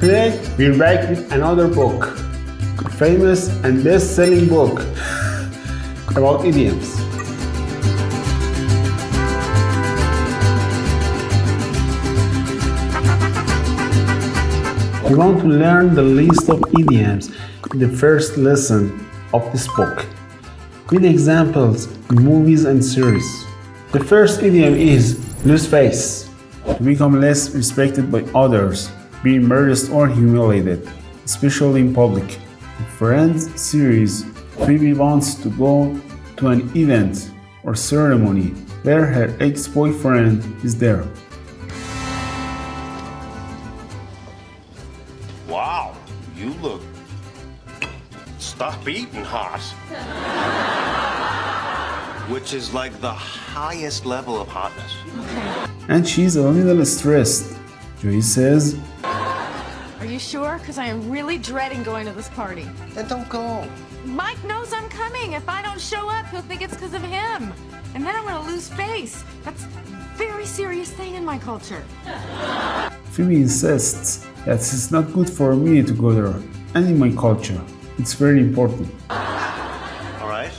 Today, we're back with another book, a famous and best-selling book about idioms. We want to learn the list of idioms in the first lesson of this book, with examples in movies and series. The first idiom is lose face, to become less respected by others, be embarrassed or humiliated, especially in public. In Friends series, Phoebe wants to go to an event or ceremony where her ex-boyfriend is there. Wow, you look... Stop eating hot. Which is like the highest level of hotness. And she's a little stressed. Joey says, "Are you sure? Because I am really dreading going to this party." Then don't go. Mike knows I'm coming. If I don't show up, he'll think it's because of him. And then I'm going to lose face. That's a very serious thing in my culture. Phoebe insists that it's not good for me to go there, and in my culture, it's very important. All right?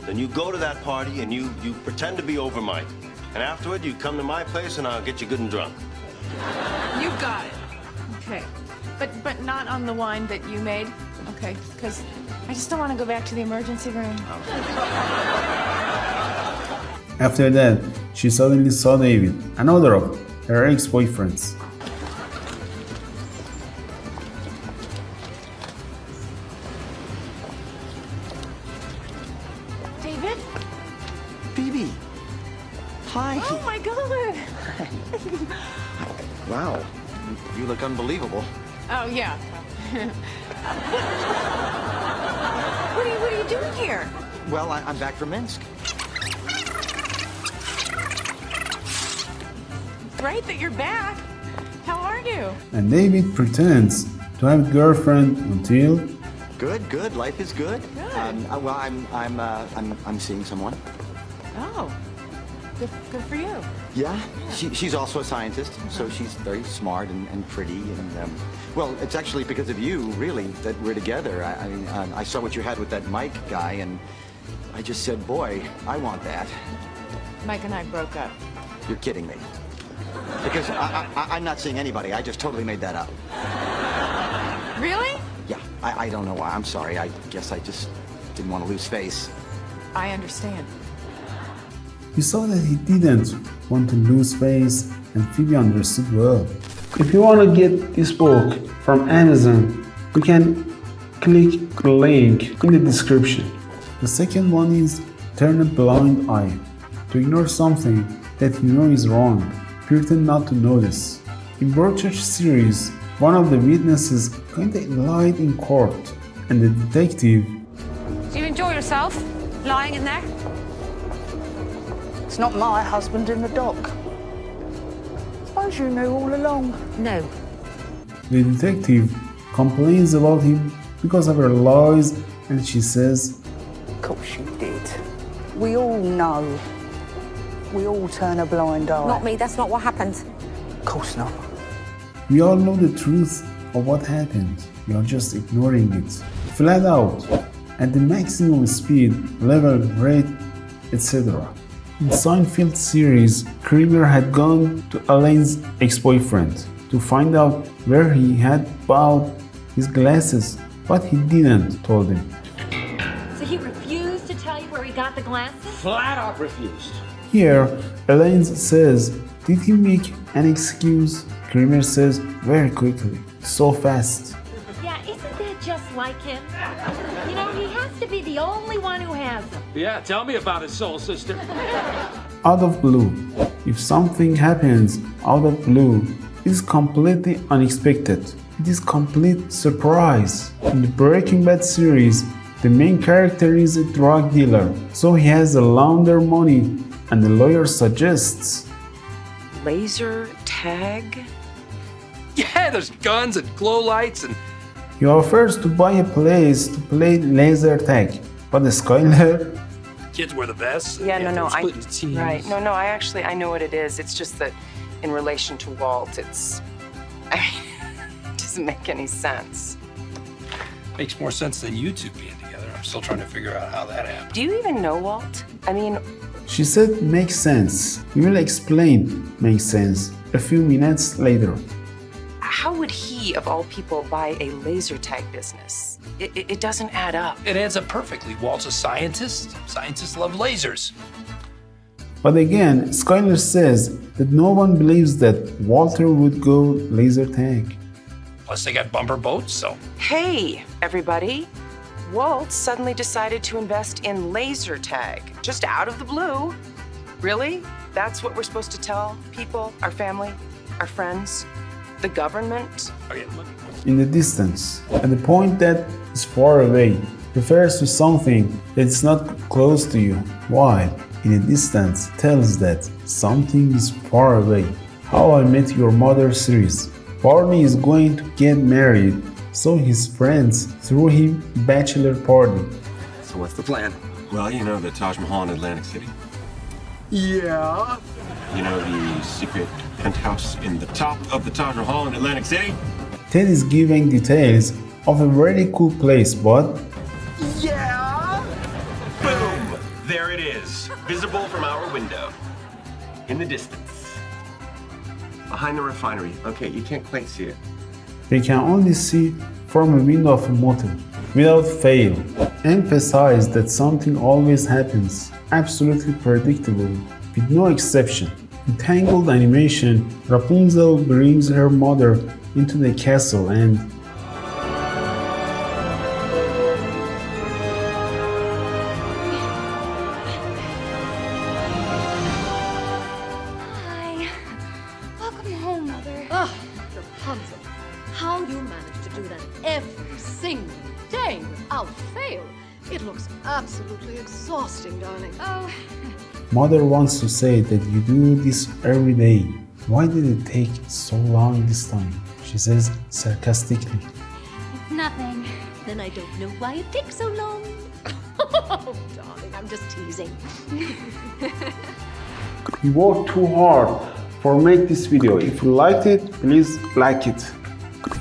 Then you go to that party and you pretend to be over Mike. And afterward, you come to my place and I'll get you good and drunk. You got it. Okay. But not on the wine that you made. Okay. Because I just don't want to go back to the emergency room. After that, she suddenly saw David, another of her ex-boyfriends. David? Phoebe. Hi. Oh my God. Wow. You look unbelievable. Oh, yeah. What are you doing here? Well, I'm back from Minsk. Great that you're back. How are you? And David pretends to have a girlfriend until... Good. Life is good. Good. Well, I'm seeing someone. Oh. Good for you. Yeah. She's also a scientist, so she's very smart and pretty. And well, it's actually because of you, really, that we're together. I saw what you had with that Mike guy, and I just said, boy, I want that. Mike and I broke up. You're kidding me. Because I'm not seeing anybody. I just totally made that up. Really? Yeah, I don't know why. I'm sorry. I guess I just didn't want to lose face. I understand. We saw that he didn't want to lose face, and Phoebe understood well. If you want to get this book from Amazon, you can click the link in the description. The second one is turn a blind eye, to ignore something that you know is wrong. Pretend not to notice. In Broadchurch series, one of the witnesses kinda lied in court, and the detective... Do you enjoy yourself, lying in there? It's not my husband in the dock. Suppose you knew all along. No. The detective complains about him because of her lies, and she says, Of course you did. We all know. We all turn a blind eye. Not me, that's not what happened. Of course not. we all know the truth of what happened. We are just ignoring it. Flat out, at the maximum speed, level, rate, etc. In Seinfeld series, Kramer had gone to Elaine's ex-boyfriend to find out where he had bought his glasses, but he didn't told him. So he refused to tell you where he got the glasses? Flat out refused. Here, Elaine says, did he make an excuse? Kramer says very quickly, so fast. Yeah, isn't that just like him? You know, he has to be the only one who has them. Yeah, tell me about his soul sister. Out of blue. If something happens out of blue, it is completely unexpected. It is complete surprise. In the Breaking Bad series, the main character is a drug dealer, so he has to launder money, and the lawyer suggests laser tag? Yeah, there's guns and glow lights and... he offers to buy a place to play laser tag, but Skyler... Kids wear the vests. Yeah, no, split into teams. right. No, I know what it is. It's just that in relation to Walt, it's, I mean, doesn't make any sense. Makes more sense than you two being together. I'm still trying to figure out how that happened. Do you even know Walt? I mean, She said makes sense. We will explain makes sense a few minutes later. how would he, of all people, buy a laser tag business? It doesn't add up. It adds up perfectly. Walt's a scientist. Scientists love lasers. But again, Skyler says that no one believes that Walter would go laser tag. Plus, they got bumper boats, so. Hey, everybody. Walt suddenly decided to invest in laser tag, just out of the blue. Really? That's what we're supposed to tell people, our family, our friends, the government? Okay, look. In the distance, at the point that is far away, refers to something that is not close to you, while in the distance tells that something is far away. How I Met Your Mother series. Barney is going to get married, so his friends threw him bachelor party. So what's the plan? Well, you know the Taj Mahal in Atlantic City. Yeah. You know the secret penthouse in the top of the Taj Mahal in Atlantic City? Ted is giving details of a very cool place, but Yeah. Boom! There it is, visible from our window. In the distance. Behind the refinery. Okay, you can't quite see it. they can only see from a window of a motel. Without fail, emphasize that something always happens, absolutely predictable, with no exception. In Tangled animation, Rapunzel brings her mother into the castle and Hi. Welcome home, Mother. Ah, Rapunzel. How you manage to do that every single day without fail. It looks absolutely exhausting, darling. Oh, Mother wants to say that you do this every day. Why did it take so long this time? She says sarcastically. it's nothing. Then I don't know why it takes so long. Oh, darling, I'm just teasing. We worked too hard for make this video. If you liked it, please like it.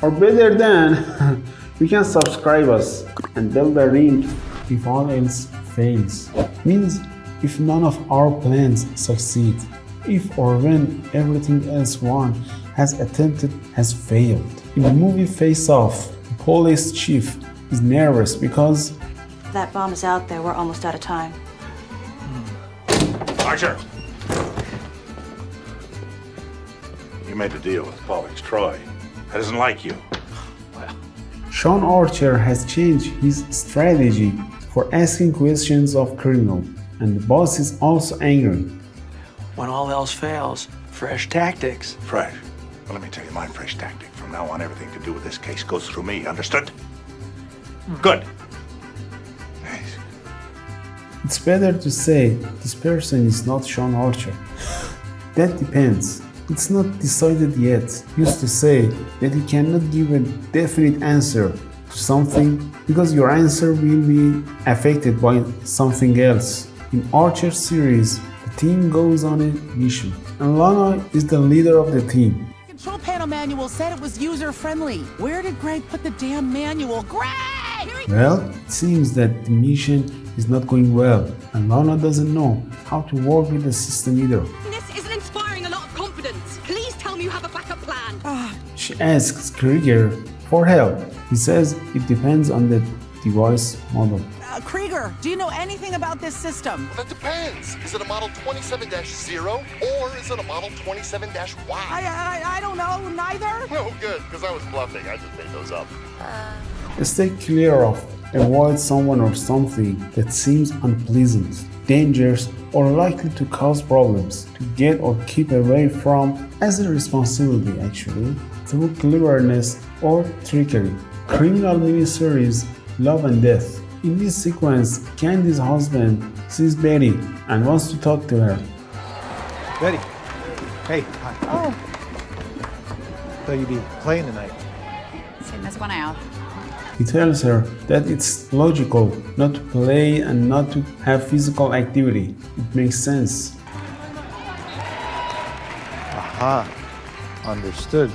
Or better than, you can subscribe us and bell the ring if all else fails. Means if none of our plans succeed. If or when everything else one has attempted has failed. In the movie Face Off, the police chief is nervous because That bomb is out there. We're almost out of time. Archer! You made a deal with Pollux Troy. That isn't like you. Sean Archer has changed his strategy for asking questions of criminal, and the boss is also angry. When all else fails, fresh tactics. Fresh. Well, let me tell you my fresh tactic. From now on, everything to do with this case goes through me. Understood? Good. Nice. It's better to say this person is not Sean Archer. That depends. It's not decided yet. Used to say that you cannot give a definite answer to something because your answer will be affected by something else. In Archer series, the team goes on a mission, and Lana is the leader of the team. Control panel manual said it was user-friendly. Where did Greg put the damn manual? Greg! Well, it seems that the mission is not going well, and Lana doesn't know how to work with the system either. This isn't inspiring a lot of confidence. Please tell me you have a backup plan. She asks Krieger for help. He says it depends on the device model. Krieger, do you know anything about this system? Well, that depends. Is it a model 27-0 or is it a model 27-Y? I don't know, neither. Oh, good, because I was bluffing. I just made those up. Stay clear of, avoid someone or something that seems unpleasant, dangerous, or likely to cause problems. To get or keep away from as a responsibility, actually, through cleverness or trickery. Criminal miniseries Love and Death. In this sequence, Candy's husband sees Betty and wants to talk to her. Betty. Hey, hi. Oh, Thought you'd be playing tonight. sitting this one out. He tells her that it's logical not to play and not to have physical activity. It makes sense. Aha. Understood.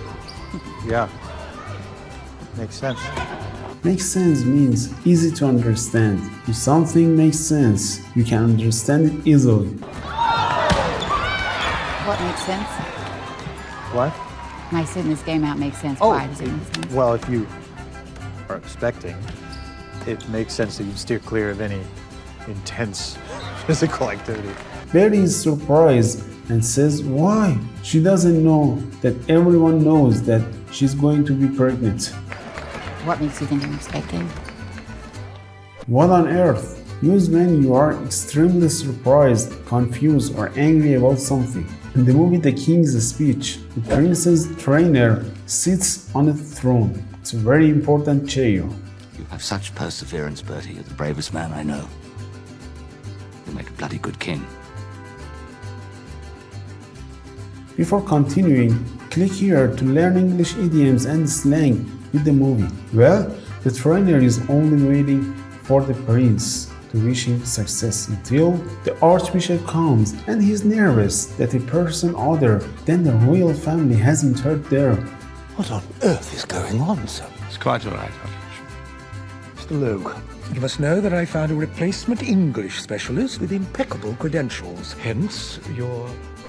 Yeah. Makes sense. Makes sense means easy to understand. If something makes sense, you can understand it easily. What makes sense? What? When I sitting this game out makes sense. Oh, Why does it make sense? Well, if you are expecting, it makes sense that you steer clear of any intense physical activity. Betty is surprised and says why? She doesn't know that everyone knows that she's going to be pregnant. What makes you think I'm expecting? What on earth? Use when you are extremely surprised, confused, or angry about something. In the movie The King's Speech, the prince's trainer sits on a throne. It's a very important chair. You have such perseverance, Bertie. You're the bravest man I know. You'll make a bloody good king. Before continuing, click here to learn English idioms and slang with the movie. Well, the trainer is only waiting for the prince to wish him success until the archbishop comes and he's nervous that a person other than the royal family has entered there. What on earth is going on, sir? It's quite all right, Mr. Logue, you must know that I found a replacement English specialist with impeccable credentials. Hence, your...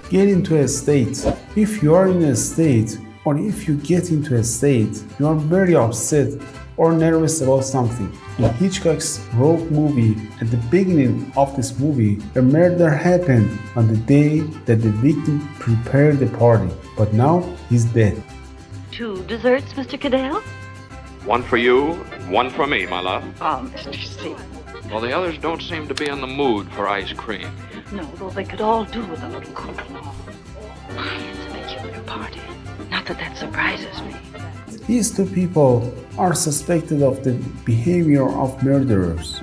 Get into a state. If you are in a state, or if you get into a state, you are very upset or nervous about something. In Hitchcock's Rogue movie, at the beginning of this movie, a murder happened on the day that the victim prepared the party, but now he's dead. 2 desserts, Mr. Cadell? One for you, and one for me, my love. Oh, Mr. C. Well, the others don't seem to be in the mood for ice cream. No, though they could all do with a little cooling off. It's a peculiar party. Not that that surprises me. These two people are suspected of the behavior of murderers.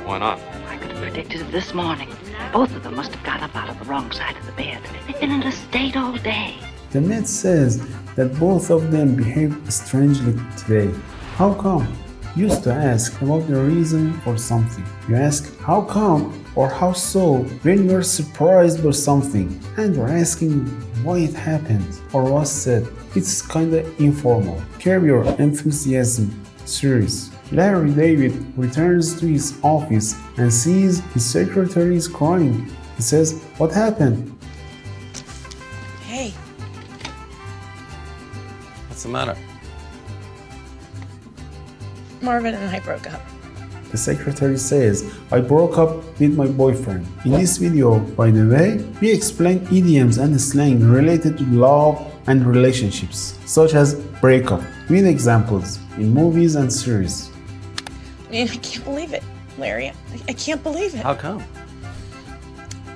Why not? I could have predicted it this morning. Both of them must have got up out of the wrong side of the bed. They've been in a state all day. The myth says that both of them behaved strangely today. How come? Used to ask about the reason for something. You ask how come or how so when you're surprised by something and you're asking why it happened or was said. It's kinda informal. Curb Your Enthusiasm series. Larry David returns to his office and sees his secretary is crying. He says, "What happened?" Hey. What's the matter? Marvin and I broke up. The secretary says, "I broke up with my boyfriend." In this video, by the way, we explain idioms and slang related to love and relationships, such as breakup, with examples in movies and series. I mean, I can't believe it, Larry. I can't believe it. How come?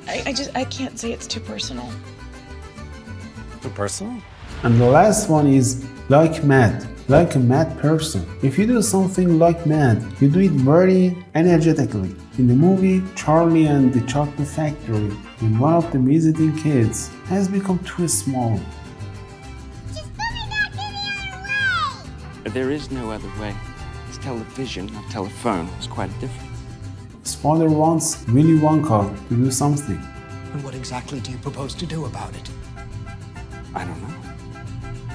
I can't say it's too personal. Too personal? And the last one is like mad. Like a mad person. If you do something like mad, you do it very energetically. In the movie Charlie and the Chocolate Factory, when one of the visiting kids has become too small. There is no other way. It's television, not telephone. It's quite a difference. His father wants Willy Wonka to do something. And what exactly do you propose to do about it? I don't know.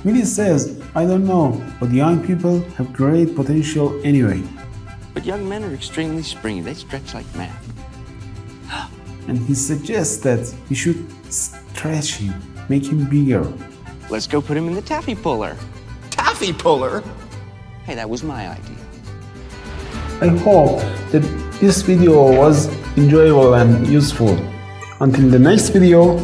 Willy says, "I don't know, but young people have great potential anyway." But young men are extremely springy. They stretch like mad. And he suggests that we should stretch him, make him bigger. Let's go put him in the taffy puller. Taffy puller? Hey, that was my idea. I hope that this video was enjoyable and useful. Until the next video,